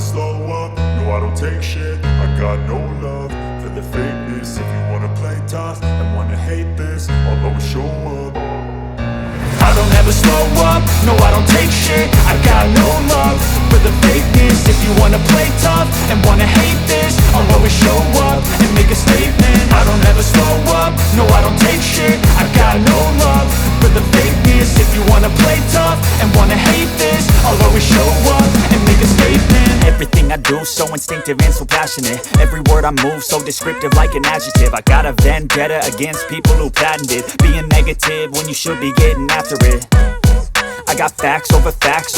slow up, no I don't take shit. I got no love for the fakeness. If you wanna play tough and wanna hate this, I'll always show up. I don't ever slow up, no I don't take shit. I got no love for the fakeness. If you wanna play tough and wanna hate this, I'll always show up and make a statement. I don't ever slow up, no I don't take shit. I got no love for the fakeness. If you wanna play tough and wanna hate this, I'll always show up and make a statement. Everything I do so instinctive and so passionate. Every word I move so descriptive like an adjective. I got a vendetta against people who patented being negative when you should be getting after it. I got facts over facts